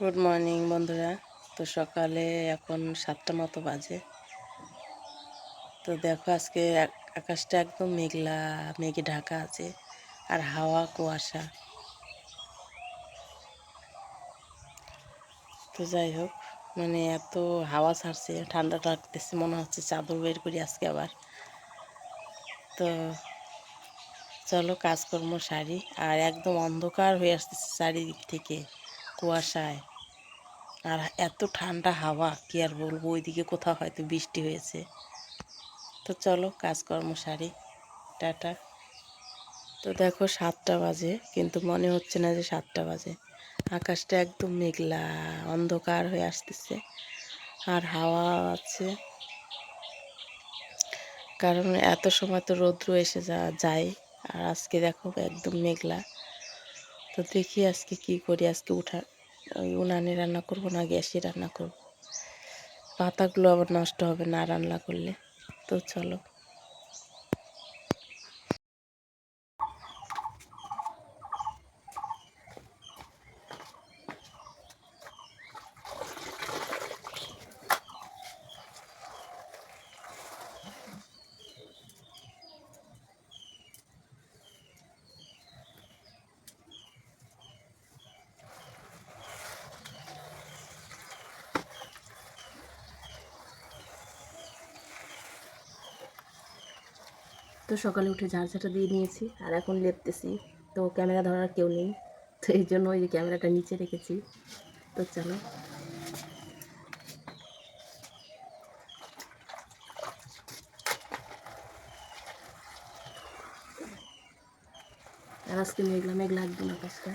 Good morning বন্ধুরা। তো সকালে এখন 7টা মতো বাজে। তো দেখো আজকে আকাশটা একদম মেঘলা মেঘে ঢাকা আছে, আর হাওয়া কুয়াশা। তো যাই হোক, মানে এত হাওয়া ছাড়ছে, ঠান্ডা লাগতেছে, মনে হচ্ছে চাদর বের করি আজকে আবার। তো চলো কাজকর্ম সারি। আর একদম অন্ধকার হয়ে আসতেছে চারিদিক থেকে কুয়াশায়, আর এত ঠান্ডা হাওয়া কি আর বলবো। ওইদিকে কোথাও হয়তো বৃষ্টি হয়েছে। তো চলো কাজকর্ম সারি, টাটা। তো দেখো 7টা বাজে, কিন্তু মনে হচ্ছে না যে 7টা বাজে। আকাশটা একদম মেঘলা অন্ধকার হয়ে আসতেছে, আর হাওয়া আছে। কারণ এত সময় তো রৌদ্র এসে যায়, আর আজকে দেখো একদম মেঘলা। তো দেখি আজকে কি করি। আজকে ওই উনানে রান্না করব না গ্যাসে রান্না করব। পাতাগুলো আবার নষ্ট হবে না রান্না করলে। তো চলো। তো সকালে উঠে ঝাড়ঝাঁটা দিয়ে নিয়েছি, আর এখন লেপতেছি। তো ক্যামেরা ধরার কেউ নেই, তো এই জন্য ওই যে ক্যামেরাটা নিচে রেখেছি। তো চলো। আর আজকে মেঘলা মেঘলা একদম আকাশটা।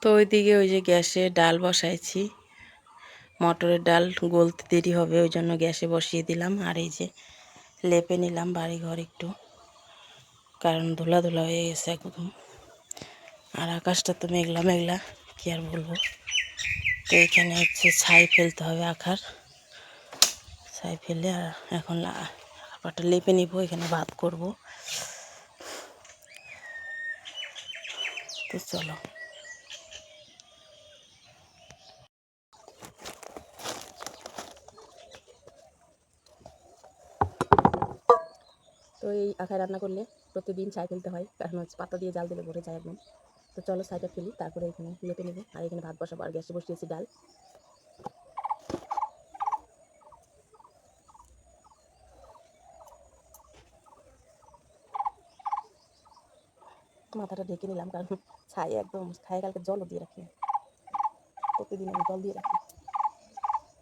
তো ওইদিকে ওই যে গ্যাসে ডাল বসাইছি, মটরের ডাল গলতে দেরি হবে, ওই জন্য গ্যাসে বসিয়ে দিলাম। আর এই যে লেপে নিলাম বাড়িঘর একটু, কারণ ধুলা ধুলা হয়ে গেছে একদম। আর আকাশটা তো মেঘলা মেঘলা, কি আর বলবো। তো এখানে হচ্ছে ছাই ফেলতে হবে, আখার ছাই ফেলে আর এখন খাবারটা লেপে নিব, এখানে ভাত করব। তো চলো। তো এই আখায় রান্না করলে প্রতিদিন ছাই ফেলতে হয়, কারণ হচ্ছে পাতা দিয়ে জাল দিলে ভরে যায় একদম। তো চলো ছাইটা ফেলি, তারপরে এখানে লেপে নেবো। আর এখানে ভাত বসাবো, আর গ্যাসে বসিয়েছি ডাল। মাথাটা ঢেকে নিলাম, কারণ ছাই একদম ছাই কালকে জলও দিয়ে রাখি, প্রতিদিন আমি জল দিয়ে রাখি।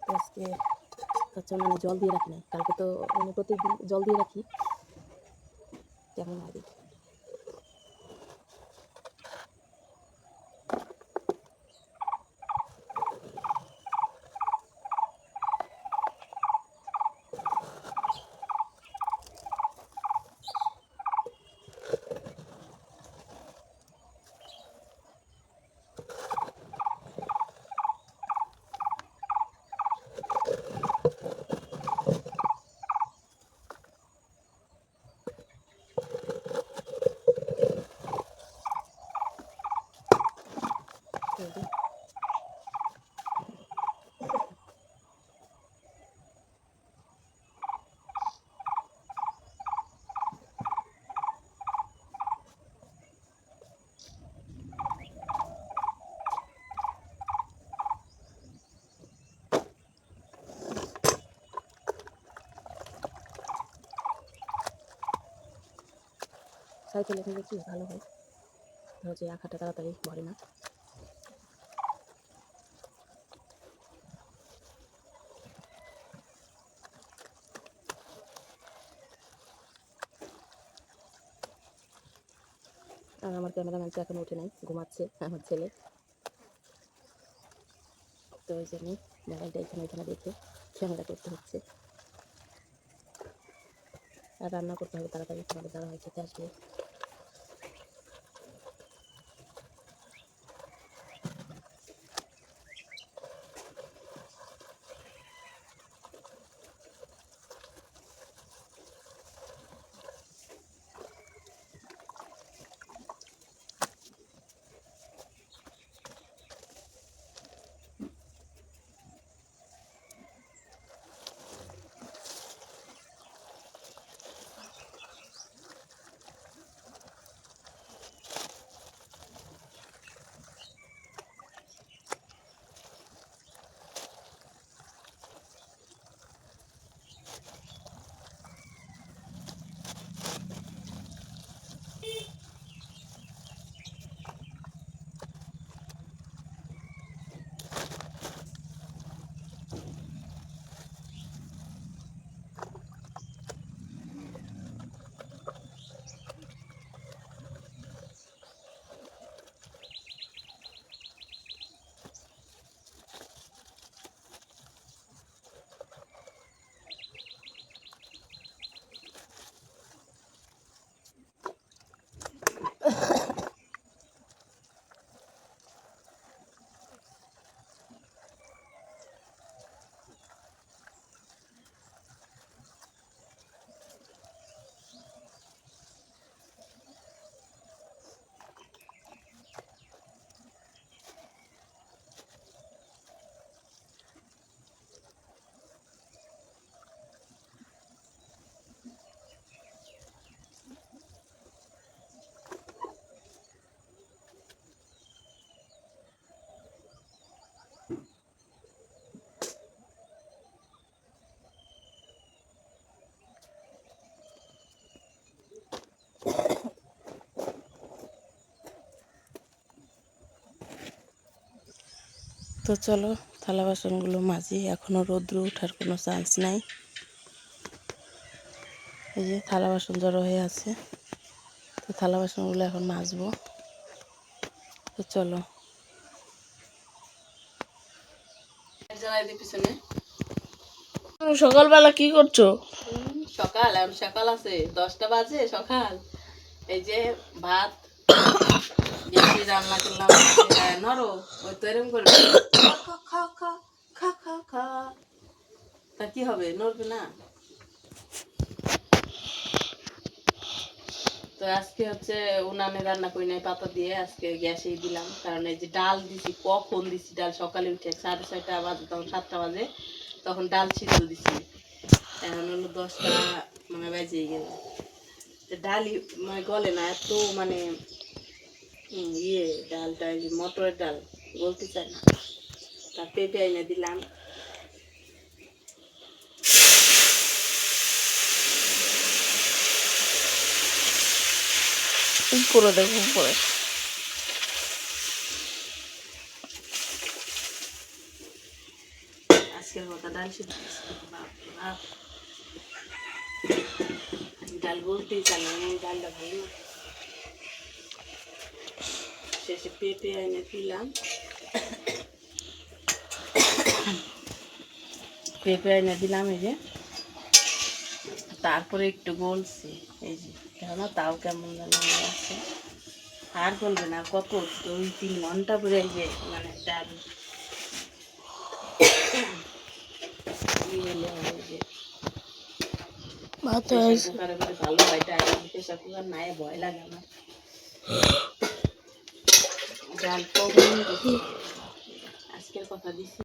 তো আজকে হচ্ছে মানে জল দিয়ে রাখি না, কালকে তো মানে প্রতিদিন জল দিয়ে রাখি। কেমন হয় দেখি। ছাই তেলে খেলে কি ভালো হয়, হচ্ছে আখাটা তাড়াতাড়ি ভরে না। আর আমার ক্যামেরাম্যান তো এখন উঠে নাই, ঘুমাচ্ছে আমার ছেলে। তো ওই জন্য মোবাইলটা এখানে এখানে রেখে ক্যামেরা করতে হচ্ছে। আর রান্না করতে হবে তাড়াতাড়ি, তোমাদের দ্বারা হয় খেতে আসবে। তো চলো থালা বাসনগুলো মাজি, এখনও রৌদ্র ওঠার কোনো চান্স নাই। এই যে থালা বাসন জড়ো হয়ে আছে, তো থালা বাসনগুলো এখন মাজবো। তো চলো। পিছনে সকালবেলা কি করছো? সকাল এখন সকাল আছে 10টা বাজে সকাল। এই যে ভাত বেশি রান্না করলাম, নরো ওই তো এরকম করবে, খা খা খা খা খা খা, তা কি হবে, নড়বে না। তো আজকে হচ্ছে উনানে রান্না করি নাই পাতা দিয়ে, আজকে গ্যাসেই দিলাম। কারণ এই যে ডাল দিছি, কখন দিছি ডাল, সকালে উঠে 6:30 বাজে, তখন 7টা বাজে, তখন ডাল সিদ্ধ দিছি। এখন হলো 10টা মানে বাজেই গেল, ডালই মানে গলে না, এত মানে ইয়ে ডালটা, মটরের ডাল গলতে চায় না। তার পেঁপে এনে দিলাম। উপরে দেখো, উপরে আজকের কথা ডাল সিদ্ধ, ডাল বলতেই চাই না, ডালটা ভালো না। শেষে পেঁপে এনে দিলাম, পেঁপে এনে দিলাম এই যে। তারপরে একটু গলছি, এই যে কেন তাও কেমন যেন আছে। আর গলবে না, কত 2-3 ঘন্টা পরে এই যে মানে ডাল ভালো হয়। প্রেশার কুকার নাই, ভয় লাগে আমার। ডাল আজকের কথা দিচ্ছি।